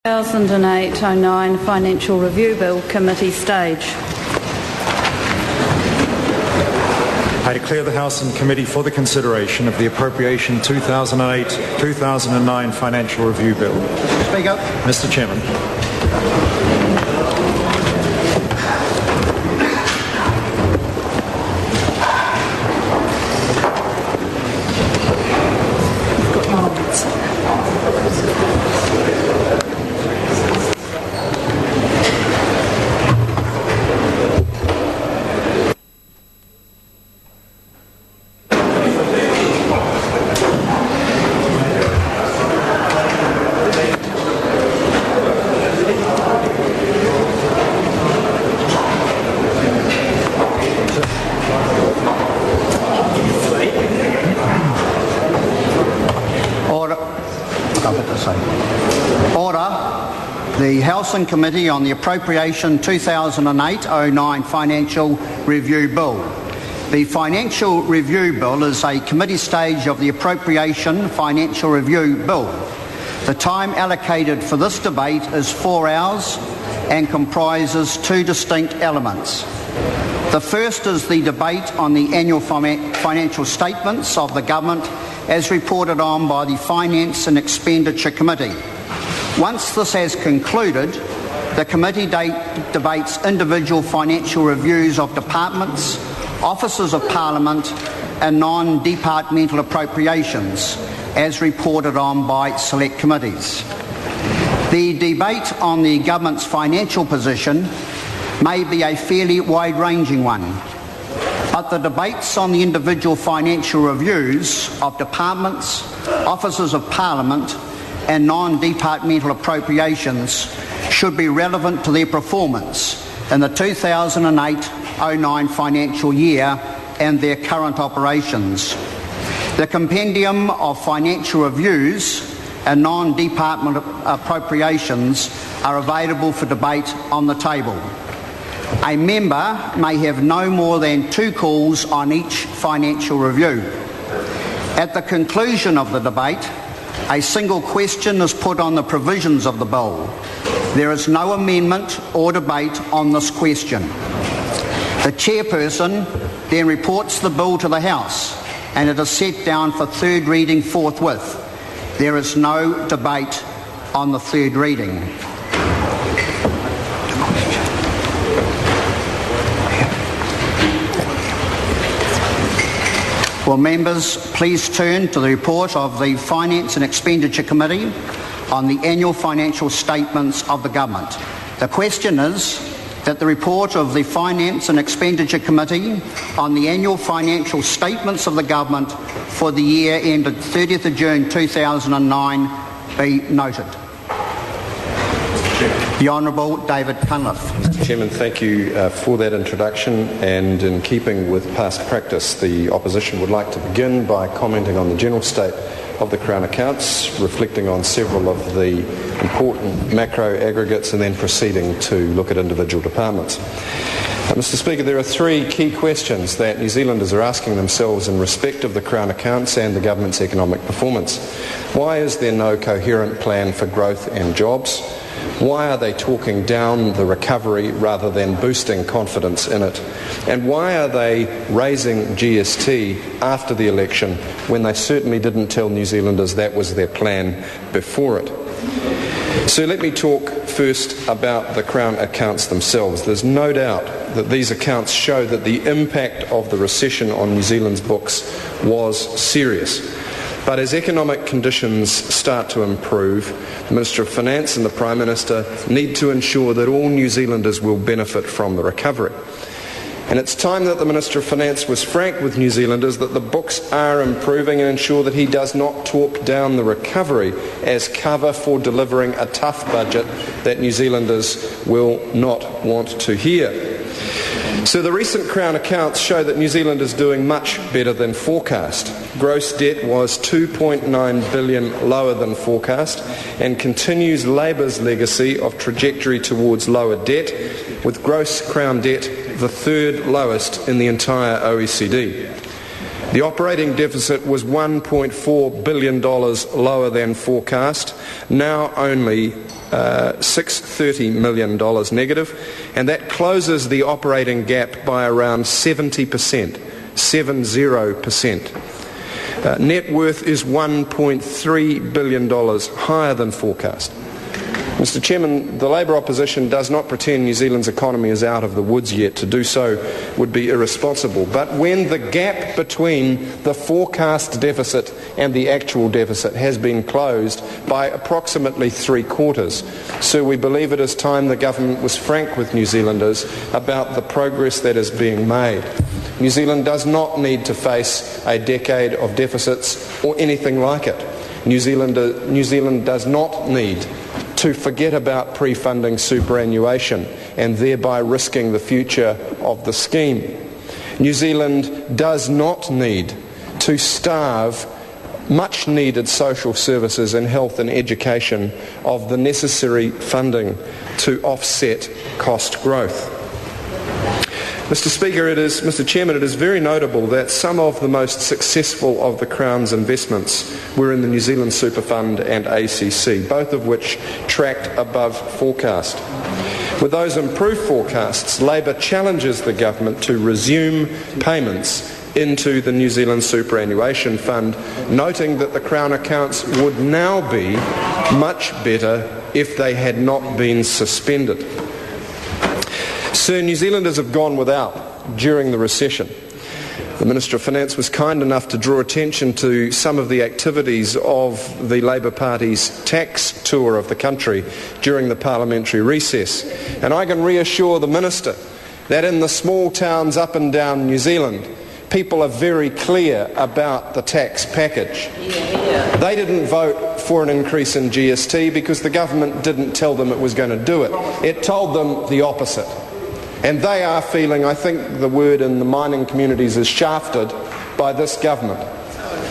2008-09 Financial Review Bill Committee stage. I declare the House and Committee for the consideration of the Appropriation 2008-2009 Financial Review Bill. Speaker. Mr. Chairman. The House and Committee on the Appropriation 2008-09 Financial Review Bill. The Financial Review Bill is a committee stage of the Appropriation Financial Review Bill. The time allocated for this debate is 4 hours and comprises two distinct elements. The first is the debate on the annual financial statements of the government as reported on by the Finance and Expenditure Committee. Once this has concluded, the committee debates individual financial reviews of departments, offices of Parliament and non-departmental appropriations as reported on by select committees. The debate on the government's financial position may be a fairly wide-ranging one, but the debates on the individual financial reviews of departments, offices of Parliament and non-departmental appropriations should be relevant to their performance in the 2008-09 financial year and their current operations. The compendium of financial reviews and non-departmental appropriations are available for debate on the table. A member may have no more than 2 calls on each financial review. At the conclusion of the debate, a single question is put on the provisions of the bill. There is no amendment or debate on this question. The chairperson then reports the bill to the House and it is set down for third reading forthwith. There is no debate on the third reading. Will members please turn to the report of the Finance and Expenditure Committee on the annual financial statements of the government. The question is that the report of the Finance and Expenditure Committee on the annual financial statements of the government for the year ended 30th of June 2009 be noted. The Honourable David Cunliffe. Mr. Chairman, thank you for that introduction, and in keeping with past practice, the opposition would like to begin by commenting on the general state of the Crown accounts, reflecting on several of the important macro aggregates and then proceeding to look at individual departments. Mr. Speaker, there are 3 key questions that New Zealanders are asking themselves in respect of the Crown accounts and the government's economic performance. Why is there no coherent plan for growth and jobs? Why are they talking down the recovery rather than boosting confidence in it? And why are they raising GST after the election when they certainly didn't tell New Zealanders that was their plan before it? So let me talk first about the Crown accounts themselves. There's no doubt that these accounts show that the impact of the recession on New Zealand's books was serious. But as economic conditions start to improve, the Minister of Finance and the Prime Minister need to ensure that all New Zealanders will benefit from the recovery. And it's time that the Minister of Finance was frank with New Zealanders that the books are improving and ensure that he does not talk down the recovery as cover for delivering a tough budget that New Zealanders will not want to hear. So the recent Crown accounts show that New Zealand is doing much better than forecast. Gross debt was $2.9 billion lower than forecast and continues Labour's legacy of trajectory towards lower debt, with gross Crown debt the 3rd lowest in the entire OECD. The operating deficit was $1.4 billion lower than forecast, now only $630 million negative, and that closes the operating gap by around 70%, 70%. Net worth is $1.3 billion higher than forecast. Mr. Chairman, the Labour opposition does not pretend New Zealand's economy is out of the woods yet. To do so would be irresponsible. But when the gap between the forecast deficit and the actual deficit has been closed by approximately 3/4, so we believe it is time the government was frank with New Zealanders about the progress that is being made. New Zealand does not need to face a decade of deficits or anything like it. New Zealand does not need to forget about pre-funding superannuation and thereby risking the future of the scheme. New Zealand does not need to starve much needed social services and health and education of the necessary funding to offset cost growth. Mr. Chairman, it is very notable that some of the most successful of the Crown's investments were in the New Zealand Super Fund and ACC, both of which tracked above forecast. With those improved forecasts, Labour challenges the government to resume payments into the New Zealand Superannuation Fund, noting that the Crown accounts would now be much better if they had not been suspended. Sir, New Zealanders have gone without during the recession. The Minister of Finance was kind enough to draw attention to some of the activities of the Labour Party's tax tour of the country during the parliamentary recess. And I can reassure the Minister that in the small towns up and down New Zealand, people are very clear about the tax package. They didn't vote for an increase in GST because the government didn't tell them it was going to do it. It told them the opposite. And they are feeling, I think the word in the mining communities is shafted by this government.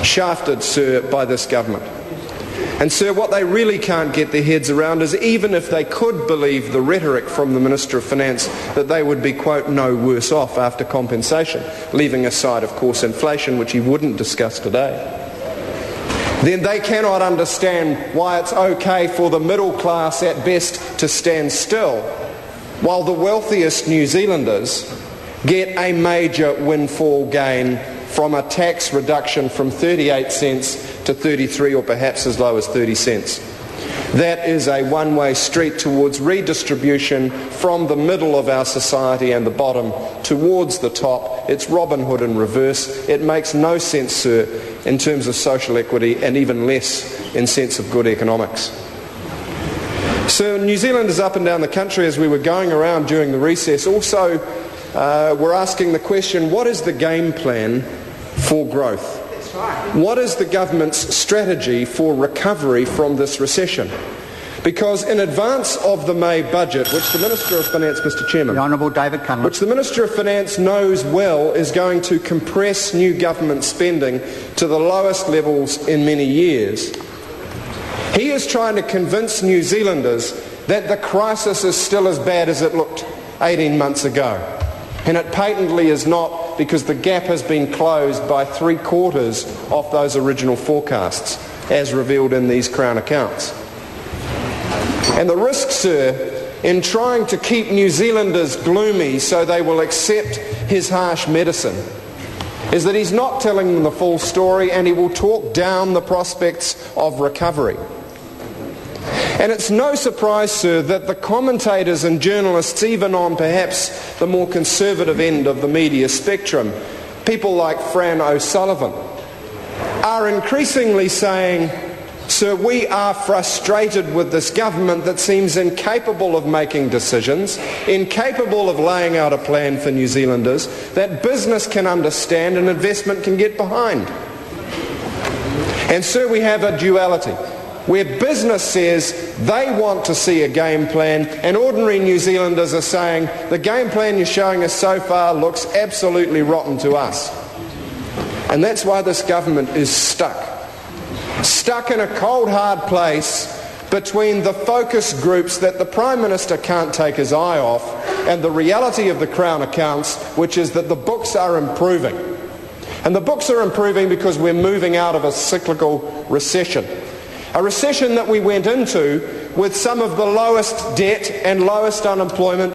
Shafted, sir, by this government. And sir, what they really can't get their heads around is even if they could believe the rhetoric from the Minister of Finance that they would be, quote, no worse off after compensation, leaving aside, of course, inflation, which he wouldn't discuss today, then they cannot understand why it's okay for the middle class at best to stand still, while the wealthiest New Zealanders get a major windfall gain from a tax reduction from 38 cents to 33 or perhaps as low as 30 cents. That is a one-way street towards redistribution from the middle of our society and the bottom towards the top. It's Robin Hood in reverse. It makes no sense, sir, in terms of social equity and even less in sense of good economics. So New Zealanders up and down the country, as we were going around during the recess, also were asking the question, what is the game plan for growth? That's right. What is the government's strategy for recovery from this recession? Because in advance of the May budget, which the Minister of Finance, Mr. Chairman, the Honourable David Cunliffe, which the Minister of Finance knows well is going to compress new government spending to the lowest levels in many years, he is trying to convince New Zealanders that the crisis is still as bad as it looked 18 months ago. And it patently is not, because the gap has been closed by 3/4 of those original forecasts, as revealed in these Crown accounts. And the risk, sir, in trying to keep New Zealanders gloomy so they will accept his harsh medicine, is that he's not telling them the full story and he will talk down the prospects of recovery. And it's no surprise, sir, that the commentators and journalists, even on perhaps the more conservative end of the media spectrum, people like Fran O'Sullivan, are increasingly saying, sir, we are frustrated with this government that seems incapable of making decisions, incapable of laying out a plan for New Zealanders that business can understand and investment can get behind. And sir, we have a duality, where business says they want to see a game plan and ordinary New Zealanders are saying the game plan you're showing us so far looks absolutely rotten to us. And that's why this government is stuck in a cold hard place between the focus groups that the Prime Minister can't take his eye off and the reality of the Crown accounts, which is that the books are improving. And the books are improving because we're moving out of a cyclical recession. A recession that we went into with some of the lowest debt and lowest unemployment